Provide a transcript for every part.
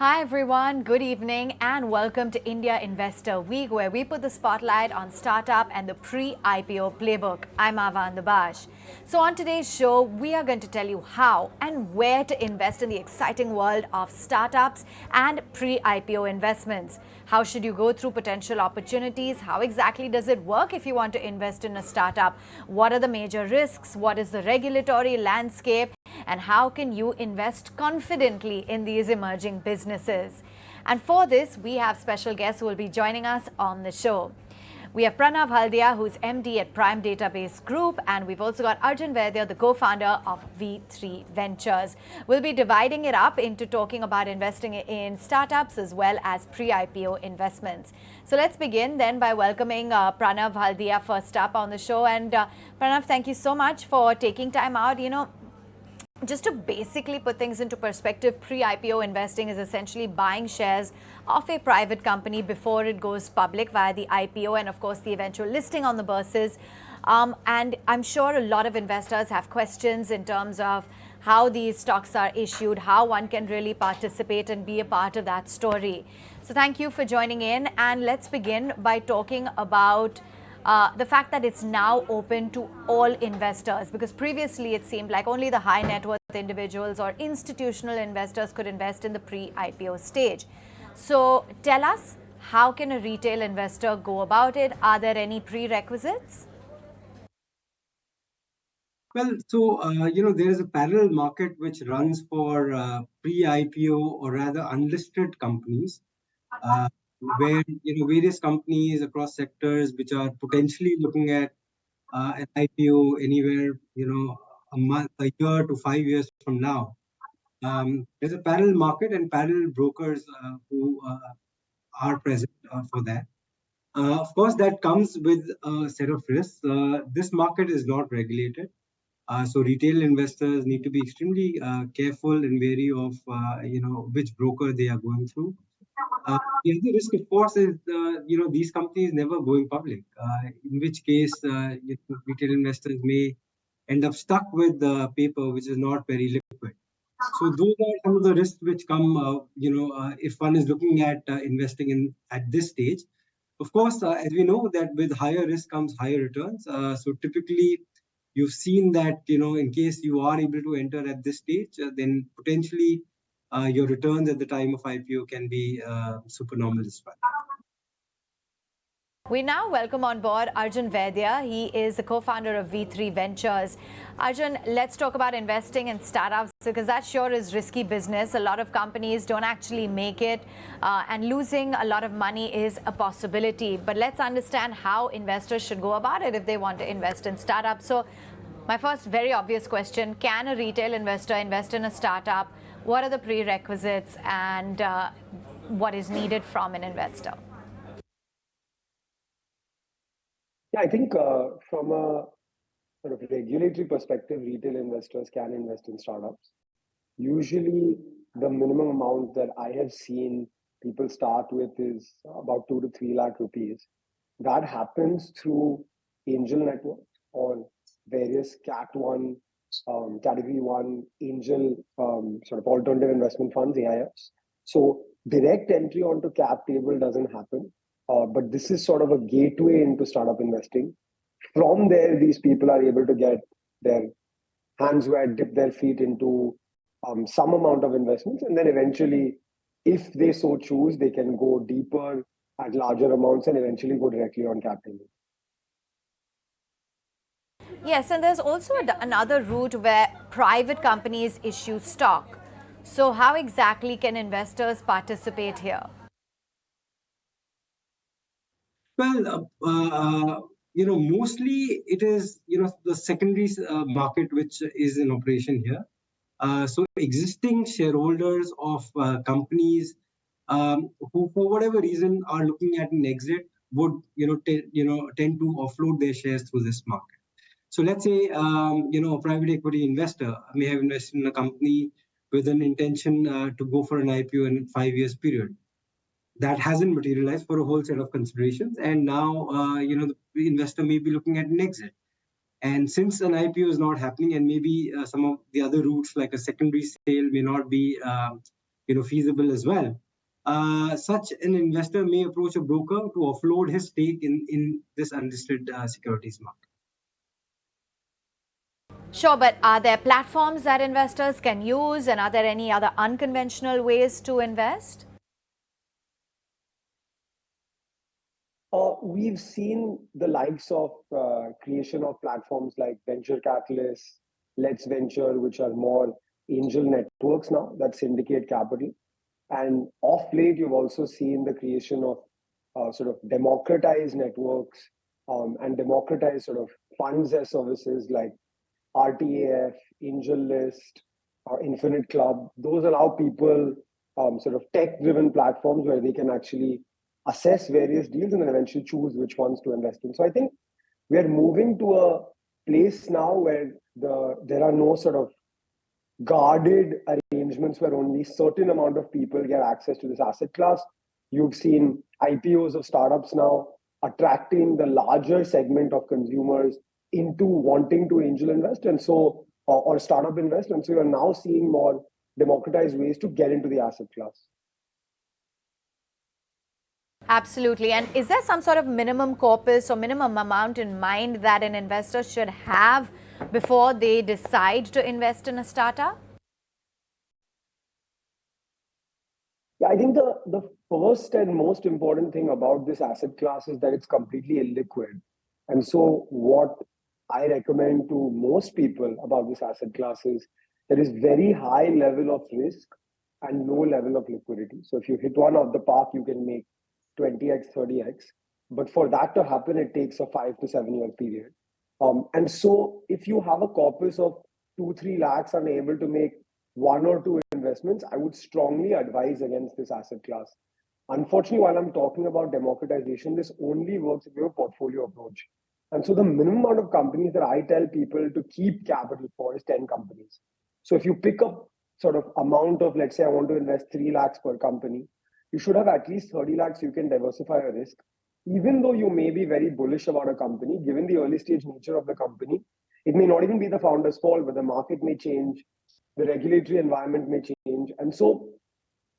Hi everyone, good evening and welcome to India Investor Week, where we put the spotlight on startup and the pre-IPO playbook. I'm Avan Dabash. So on today's show, we are going to tell you how and where to invest in the exciting world of startups and pre-IPO investments. How should you go through potential opportunities? How exactly does it work if you want to invest in a startup? What are the major risks? What is the regulatory landscape? And how can you invest confidently in these emerging businesses? And for this, we have special guests who will be joining us on the show. We have Pranav Haldea, who's MD at Prime Database Group, and we've also got Arjun, Vaidya, the co-founder of V3 Ventures. We'll be dividing it up into talking about investing in startups as well as pre-IPO investments. So let's begin then by welcoming Pranav Haldea first up on the show. And Pranav, thank you so much for taking time out. Just to basically put things into perspective, pre-IPO investing is essentially buying shares of a private company before it goes public via the IPO and, of course, the eventual listing on the bourses. And I'm sure a lot of investors have questions in terms of how these stocks are issued, how one can really participate and be a part of that story. So thank you for joining in. And let's begin by talking about the fact that it's now open to all investors, because previously it seemed like only the high net worth individuals or institutional investors could invest in the pre-IPO stage. So tell us, how can a retail investor go about it? Are there any prerequisites? Well, there is a parallel market which runs for pre-IPO or rather unlisted companies, where various companies across sectors which are potentially looking at an IPO anywhere a year to 5 years from now. There's a parallel market and parallel brokers who are present for that. Of course, that comes with a set of risks. This market is not regulated. So retail investors need to be extremely careful and wary of which broker they are going through. The other risk, of course, is these companies never going public. In which case, retail investors may end up stuck with the paper which is not very liquid. So those are some of the risks which come, if one is looking at investing in at this stage. Of course, as we know that with higher risk comes higher returns. So typically, you've seen that in case you are able to enter at this stage, then potentially your returns at the time of IPO can be supernormal as well. We now welcome on board Arjun Vaidya. He is the co-founder of V3 Ventures. Arjun, let's talk about investing in startups, because that sure is risky business. A lot of companies don't actually make it, and losing a lot of money is a possibility. But let's understand how investors should go about it if they want to invest in startups. So my first very obvious question, can a retail investor invest in a startup? What are the prerequisites and what is needed from an investor? Yeah, I think from a sort of regulatory perspective, retail investors can invest in startups. Usually, the minimum amount that I have seen people start with is about 2 to 3 lakh rupees. That happens through angel networks or various Cat 1, Category 1 angel sort of alternative investment funds, AIFs. So direct entry onto cap table doesn't happen. But this is sort of a gateway into startup investing. From there, these people are able to get their hands wet, dip their feet into some amount of investments. And then eventually, if they so choose, they can go deeper at larger amounts and eventually go directly on cap table. Yes, and there's also another route where private companies issue stock. So how exactly can investors participate here? Well, mostly it is, the secondary market which is in operation here. So existing shareholders of companies who, for whatever reason, are looking at an exit would, tend to offload their shares through this market. So let's say, a private equity investor may have invested in a company with an intention to go for an IPO in a 5 years period. That hasn't materialized for a whole set of considerations, and now the investor may be looking at an exit. And since an IPO is not happening, and maybe some of the other routes like a secondary sale may not be feasible as well. Such an investor may approach a broker to offload his stake in this unlisted securities market. Sure, but are there platforms that investors can use, and are there any other unconventional ways to invest? We've seen the likes of creation of platforms like Venture Catalyst, Let's Venture, which are more angel networks now that syndicate capital. And off late, you've also seen the creation of sort of democratized networks and democratized sort of funds as services like RTAF, Angel List, or Infinite Club. Those allow people sort of tech-driven platforms where they can actually assess various deals and then eventually choose which ones to invest in. So I think we are moving to a place now where there are no sort of guarded arrangements where only certain amount of people get access to this asset class. You've seen IPOs of startups now attracting the larger segment of consumers into wanting to angel invest and so or startup invest, and so you're now seeing more democratized ways to get into the asset class. Absolutely. And is there some sort of minimum corpus or minimum amount in mind that an investor should have before they decide to invest in a startup? Yeah, I think the first and most important thing about this asset class is that it's completely illiquid. And so what I recommend to most people about this asset class is there is very high level of risk and low level of liquidity. So if you hit one of the park, you can make 20x, 30x. But for that to happen, it takes a 5 to 7 year period. And so if you have a corpus of 2-3 lakhs and able to make 1 or 2 investments, I would strongly advise against this asset class. Unfortunately, while I'm talking about democratization, this only works if you have a portfolio approach. And so the minimum amount of companies that I tell people to keep capital for is 10 companies. So if you pick up sort of amount of, let's say I want to invest 3 lakhs per company, you should have at least 30 lakhs you can diversify your risk. Even though you may be very bullish about a company, given the early stage nature of the company, it may not even be the founder's fault, but the market may change, the regulatory environment may change. And so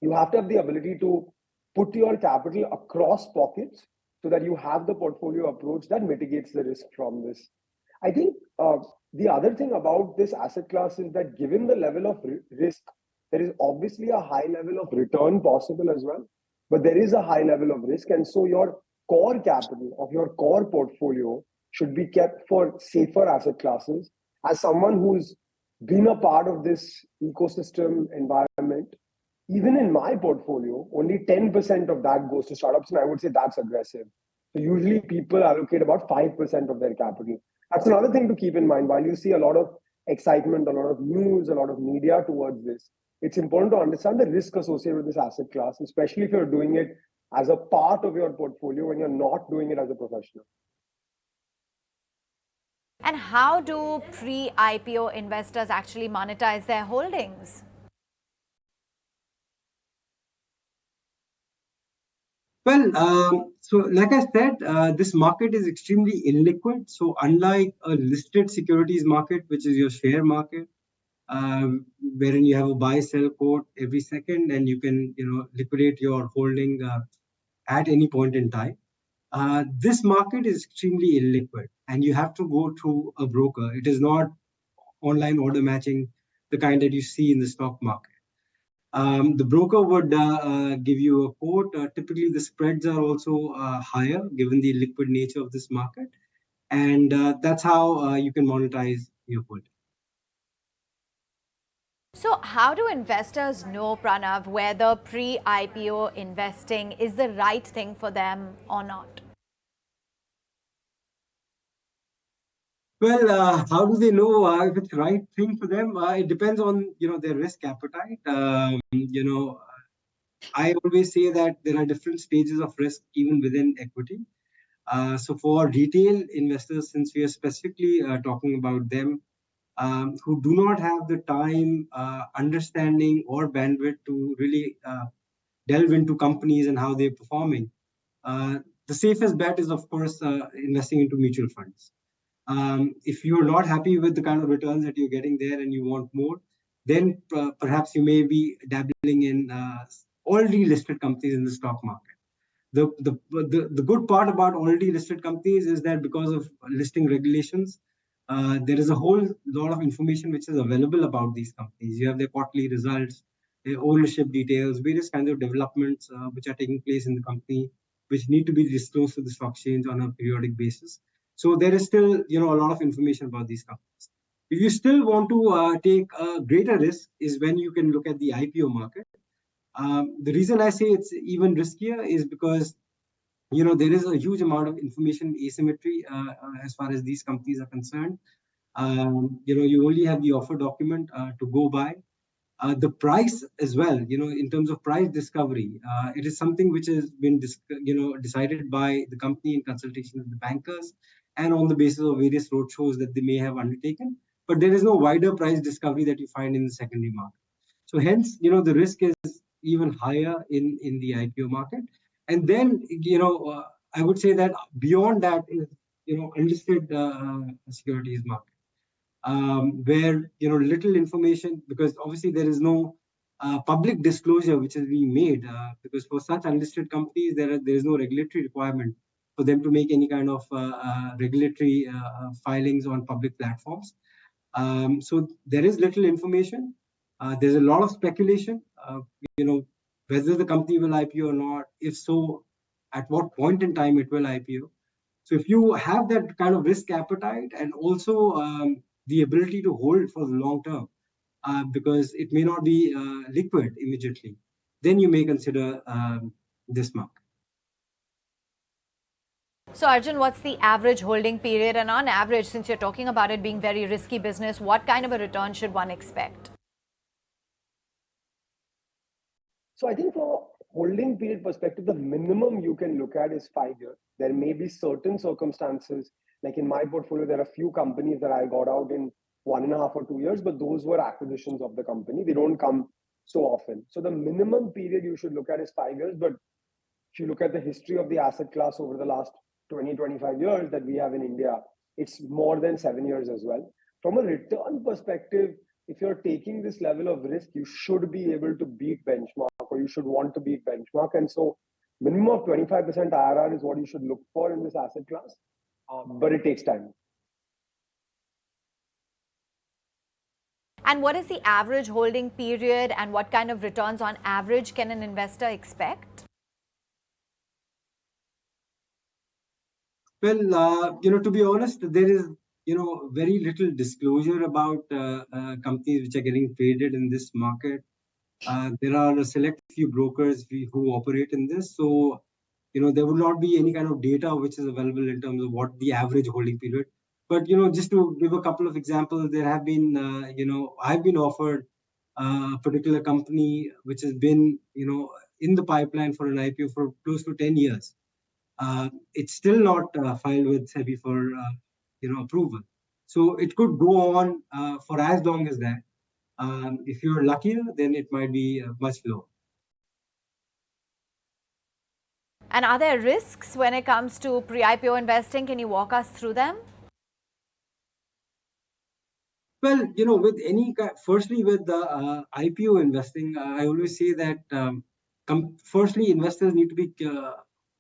you have to have the ability to put your capital across pockets so that you have the portfolio approach that mitigates the risk from this. I think the other thing about this asset class is that given the level of risk, there is obviously a high level of return possible as well, but there is a high level of risk. And so your core capital of your core portfolio should be kept for safer asset classes. As someone who's been a part of this ecosystem environment, even in my portfolio, only 10% of that goes to startups, and I would say that's aggressive. So usually people allocate about 5% of their capital. That's another thing to keep in mind. While you see a lot of excitement, a lot of news, a lot of media towards this, it's important to understand the risk associated with this asset class, especially if you're doing it as a part of your portfolio when you're not doing it as a professional. And how do pre-IPO investors actually monetize their holdings? Well, so like I said, this market is extremely illiquid. So unlike a listed securities market, which is your share market, wherein you have a buy-sell quote every second, and you can liquidate your holding at any point in time. This market is extremely illiquid, and you have to go through a broker. It is not online order matching, the kind that you see in the stock market. The broker would give you a quote. Typically, the spreads are also higher given the liquid nature of this market. And that's how you can monetize your holding. So how do investors know, Pranav, whether pre-IPO investing is the right thing for them or not? Well, how do they know if it's the right thing for them? It depends on their risk appetite. I always say that there are different stages of risk even within equity. So for retail investors, since we are specifically talking about them, who do not have the time, understanding, or bandwidth to really delve into companies and how they're performing, the safest bet is, of course, investing into mutual funds. If you're not happy with the kind of returns that you're getting there and you want more, then perhaps you may be dabbling in already listed companies in the stock market. The good part about already listed companies is that because of listing regulations, there is a whole lot of information which is available about these companies. You have their quarterly results, their ownership details, various kinds of developments which are taking place in the company, which need to be disclosed to the stock exchange on a periodic basis. So there is still, a lot of information about these companies. If you still want to take a greater risk, is when you can look at the IPO market. The reason I say it's even riskier is because there is a huge amount of information asymmetry as far as these companies are concerned. You only have the offer document to go by. The price as well, in terms of price discovery, it is something which has been decided by the company in consultation with the bankers and on the basis of various roadshows that they may have undertaken. But there is no wider price discovery that you find in the secondary market. So hence, the risk is even higher in the IPO market. And then, I would say that beyond that is, unlisted securities market, where, little information, because obviously there is no public disclosure which is being made, because for such unlisted companies, there is no regulatory requirement for them to make any kind of regulatory filings on public platforms. So there is little information. There's a lot of speculation, whether the company will IPO or not. If so, at what point in time it will IPO. So if you have that kind of risk appetite and also the ability to hold for the long term, because it may not be liquid immediately, then you may consider this market. So Arjun, what's the average holding period? And on average, since you're talking about it being very risky business, what kind of a return should one expect? So I think from a holding period perspective, the minimum you can look at is 5 years. There may be certain circumstances, like in my portfolio, there are a few companies that I got out in 1.5 or 2 years, but those were acquisitions of the company. They don't come so often. So the minimum period you should look at is 5 years. But if you look at the history of the asset class over the last 20, 25 years that we have in India, it's more than 7 years as well. From a return perspective, if you're taking this level of risk, you should be able to beat benchmark, or you should want to beat benchmark. And so minimum of 25% IRR is what you should look for in this asset class, but it takes time. And what is the average holding period, and what kind of returns on average can an investor expect? Well, to be honest, there is, very little disclosure about companies which are getting traded in this market. There are a select few brokers who operate in this. So, there would not be any kind of data which is available in terms of what the average holding period. But, just to give a couple of examples, there have been, I've been offered a particular company which has been, in the pipeline for an IPO for close to 10 years. It's still not filed with Sebi for, approval. So it could go on for as long as that. If you're luckier, then it might be much lower. And are there risks when it comes to pre-IPO investing? Can you walk us through them? Well, with firstly with the IPO investing, I always say that firstly, investors need to be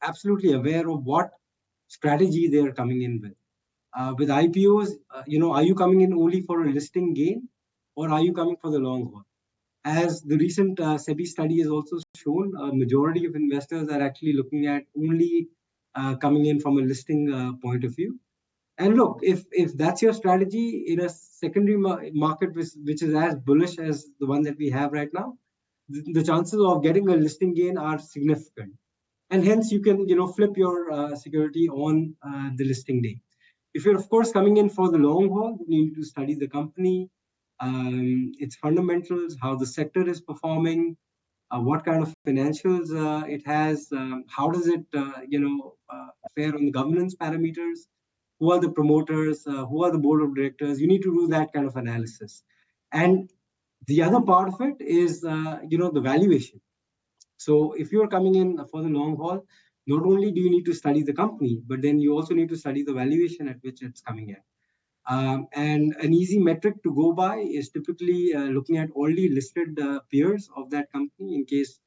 absolutely aware of what strategy they are coming in with. With IPOs, are you coming in only for a listing gain, or are you coming for the long haul? As the recent Sebi study has also shown, a majority of investors are actually looking at only coming in from a listing point of view. And look, if that's your strategy in a secondary market which is as bullish as the one that we have right now, the chances of getting a listing gain are significant. And hence you can flip your security on the listing day. If you're of course coming in for the long haul, you need to study the company, its fundamentals, how the sector is performing, what kind of financials it has, how does it fare on the governance parameters, who are the promoters, who are the board of directors. You need to do that kind of analysis. And the other part of it is the valuation. So if you're coming in for the long haul, not only do you need to study the company, but then you also need to study the valuation at which it's coming in. And an easy metric to go by is typically looking at already listed peers of that company, in case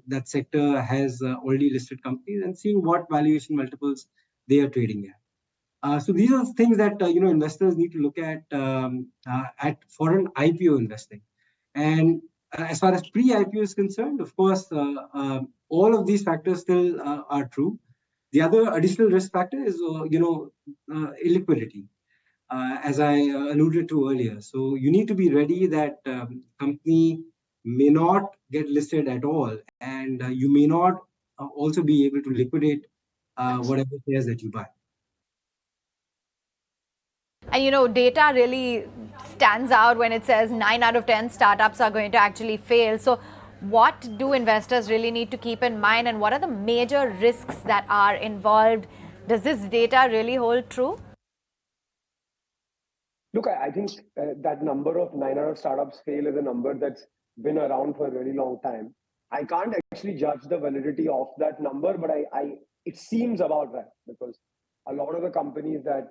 that sector has already listed companies, and seeing what valuation multiples they are trading at. So these are things that investors need to look at for an IPO investing. And as far as pre-IPO is concerned, of course, all of these factors still are true. The other additional risk factor is illiquidity, as I alluded to earlier. So you need to be ready that company may not get listed at all, and you may not also be able to liquidate whatever shares that you buy. And data really stands out when it says 9 out of 10 startups are going to actually fail. So what do investors really need to keep in mind, and what are the major risks that are involved? Does this data really hold true? Look, I think that number of 9 out of startups fail is a number that's been around for a very long time. I can't actually judge the validity of that number, but it seems about right, because a lot of the companies that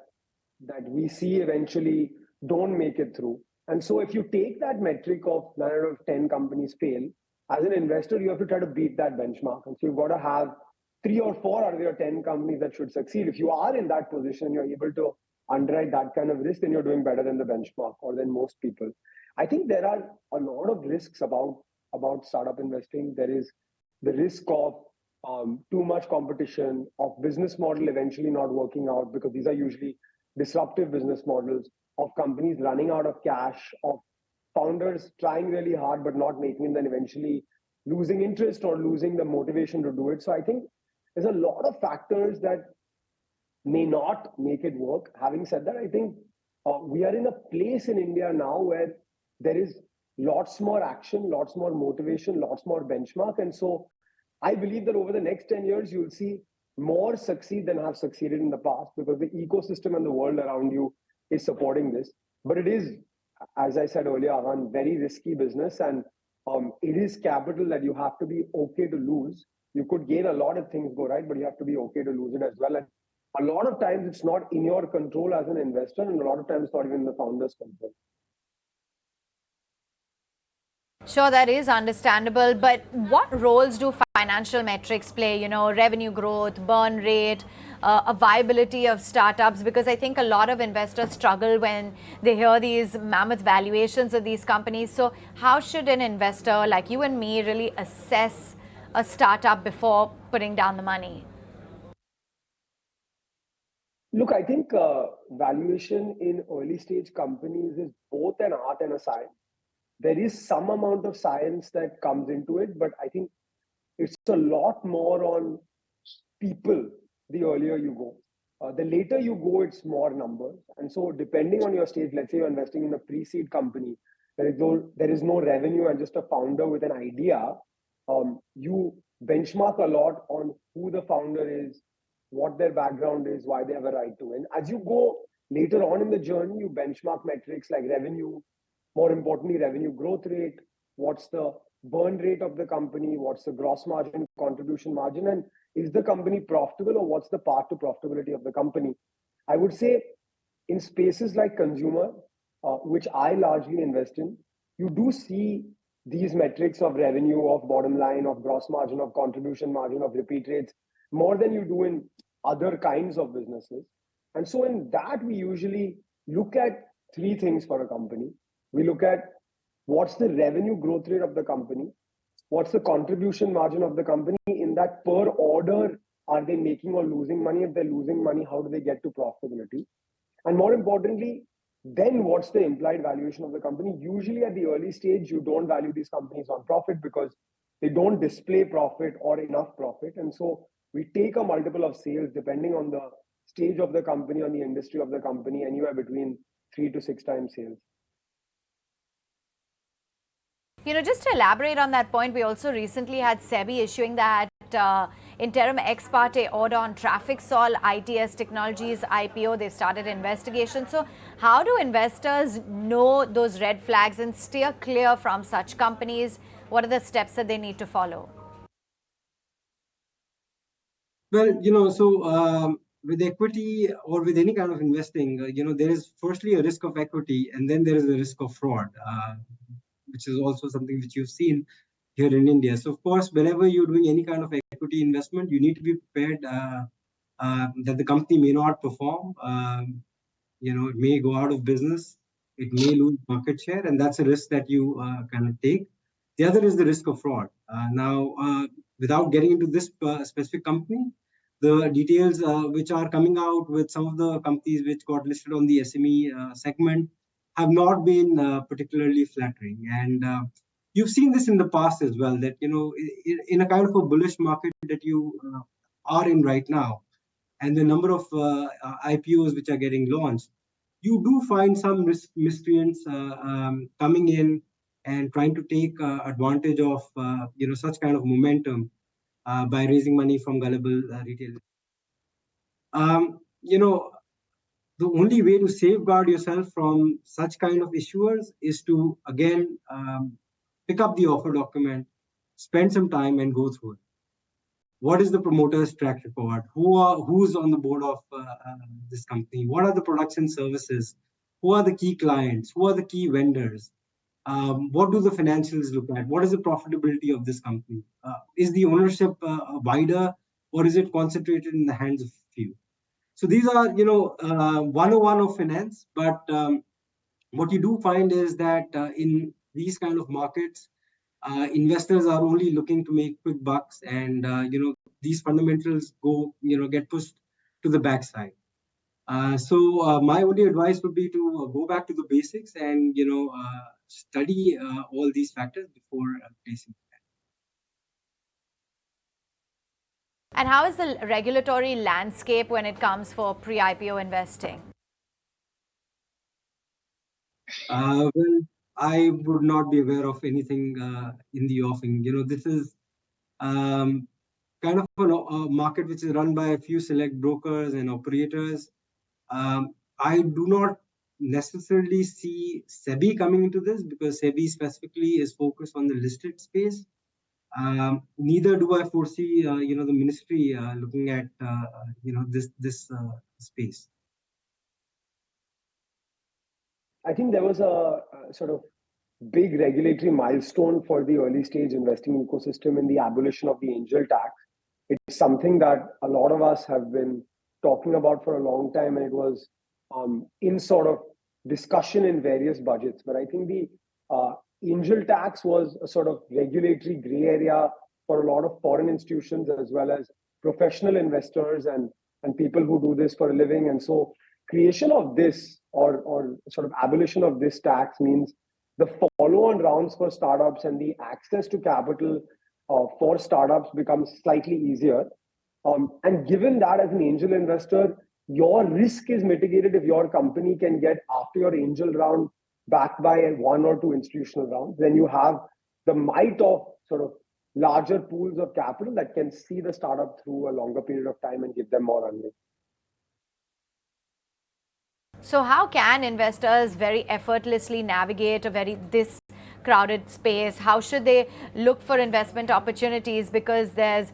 we see eventually don't make it through. And so if you take that metric of 9 out of 10 companies fail, as an investor, you have to try to beat that benchmark. And so you've got to have 3 or 4 out of your 10 companies that should succeed. If you are in that position, you're able to underwrite that kind of risk, then you're doing better than the benchmark or than most people. I think there are a lot of risks about startup investing. There is the risk of too much competition, of business model eventually not working out, because these are usually disruptive business models, of companies running out of cash, of founders trying really hard but not making it, then eventually losing interest or losing the motivation to do it. So I think there's a lot of factors that may not make it work. Having said that, I think we are in a place in India now where there is lots more action, lots more motivation, lots more benchmark. And so I believe that over the next 10 years, you'll see more succeed than have succeeded in the past, because the ecosystem and the world around you is supporting this. But it is, as I said earlier, a very risky business, and it is capital that you have to be okay to lose. You could gain a lot if things go right, but you have to be okay to lose it as well. And a lot of times it's not in your control as an investor, and a lot of times it's not even in the founder's control. Sure, that is understandable. But what roles do financial metrics play? Revenue growth, burn rate, a viability of startups? Because I think a lot of investors struggle when they hear these mammoth valuations of these companies. So how should an investor like you and me really assess a startup before putting down the money? Look, I think valuation in early stage companies is both an art and a science. There is some amount of science that comes into it, but I think it's a lot more on people the earlier you go. The later you go, it's more numbers. And so depending on your stage, let's say you're investing in a pre-seed company, there is no revenue and just a founder with an idea. You benchmark a lot on who the founder is, what their background is, why they have a right to win. As you go later on in the journey, you benchmark metrics like revenue, more importantly, revenue growth rate, what's the burn rate of the company, what's the gross margin, contribution margin, and is the company profitable, or what's the path to profitability of the company. I would say in spaces like consumer, which I largely invest in, you do see these metrics of revenue, of bottom line, of gross margin, of contribution margin, of repeat rates, more than you do in other kinds of businesses. And so in that, we usually look at 3 things for a company. We look at what's the revenue growth rate of the company, what's the contribution margin of the company, in that per order, are they making or losing money? If they're losing money, how do they get to profitability? And more importantly, then what's the implied valuation of the company? Usually at the early stage, you don't value these companies on profit because they don't display profit or enough profit. And so we take a multiple of sales depending on the stage of the company, on the industry of the company, anywhere between 3 to 6 times sales. Just to elaborate on that point, we also recently had Sebi issuing that interim ex parte order on TrafficSol ITS Technologies IPO. They've started investigation. So how do investors know those red flags and steer clear from such companies? What are the steps that they need to follow? Well, with equity or with any kind of investing, there is firstly a risk of equity, and then there is a risk of fraud, which is also something which you've seen here in India. So, of course, whenever you're doing any kind of equity investment, you need to be prepared that the company may not perform. It may go out of business, it may lose market share, and that's a risk that you kind of take. The other is the risk of fraud. Without getting into this specific company, the details which are coming out with some of the companies which got listed on the SME segment have not been particularly flattering. And you've seen this in the past as well, that, in a kind of a bullish market that you are in right now, and the number of IPOs which are getting launched, you do find some miscreants coming in and trying to take advantage of such kind of momentum by raising money from gullible retailers. The only way to safeguard yourself from such kind of issuers is to again pick up the offer document, spend some time, and go through it. What is the promoter's track record? Who's on the board of this company? What are the products and services? Who are the key clients? Who are the key vendors? What do the financials look like? What is the profitability of this company? Is the ownership wider, or is it concentrated in the hands of few? So these are, 101 of finance. But what you do find is that in these kind of markets, investors are only looking to make quick bucks, and these fundamentals get pushed to the backside. So my only advice would be to go back to the basics and study all these factors before placing. And how is the regulatory landscape when it comes for pre-IPO investing? Well, I would not be aware of anything in the offing. This is kind of a market which is run by a few select brokers and operators. I do not necessarily see Sebi coming into this, because Sebi specifically is focused on the listed space. Neither do I foresee, the ministry looking at, this space. I think there was a sort of big regulatory milestone for the early stage investing ecosystem in the abolition of the angel tax. It's something that a lot of us have been talking about for a long time, and it was in sort of discussion in various budgets. But I think the angel tax was a sort of regulatory gray area for a lot of foreign institutions as well as professional investors and people who do this for a living. And so creation of this or sort of abolition of this tax means the follow-on rounds for startups and the access to capital for startups becomes slightly easier. And given that as an angel investor, your risk is mitigated if your company can get after your angel round backed by one or two institutional rounds. Then you have the might of sort of larger pools of capital that can see the startup through a longer period of time and give them more runway. So how can investors very effortlessly navigate this crowded space? How should they look for investment opportunities? Because there's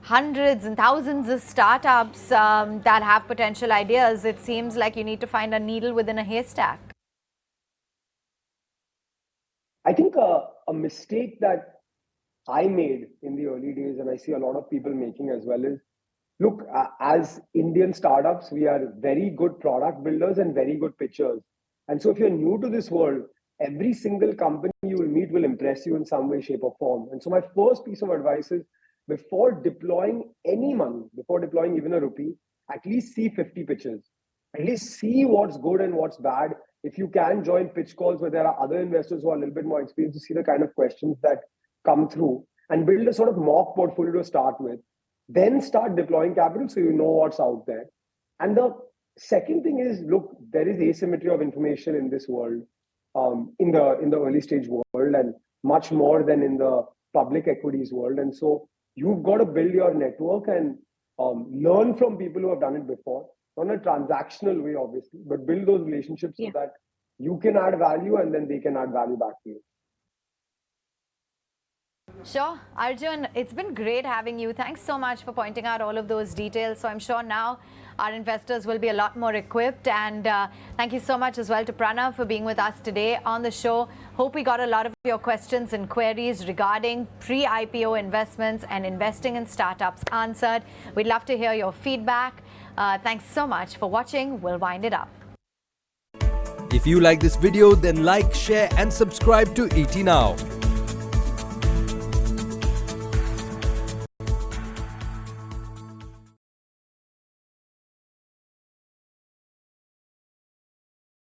hundreds and thousands of startups that have potential ideas. It seems like you need to find a needle within a haystack. I think a mistake that I made in the early days, and I see a lot of people making as well, is look, as Indian startups, we are very good product builders and very good pitchers. And so if you're new to this world, every single company you will meet will impress you in some way, shape, or form. And so my first piece of advice is, before deploying any money, before deploying even a rupee, at least see 50 pitches. At least see what's good and what's bad. If you can join pitch calls where there are other investors who are a little bit more experienced, to see the kind of questions that come through and build a sort of mock portfolio to start with. Then start deploying capital so you know what's out there. And the second thing is, look, there is asymmetry of information in this world, in the early stage world, and much more than in the public equities world. And so you've got to build your network and learn from people who have done it before, not in a transactional way, obviously, but build those relationships so that you can add value and then they can add value back to you. Sure. Arjun, it's been great having you. Thanks so much for pointing out all of those details. So I'm sure now our investors will be a lot more equipped. And thank you so much as well to Pranav for being with us today on the show. Hope we got a lot of your questions and queries regarding pre-IPO investments and investing in startups answered. We'd love to hear your feedback. Thanks so much for watching. We'll wind it up. If you like this video, then like, share and subscribe to ET Now.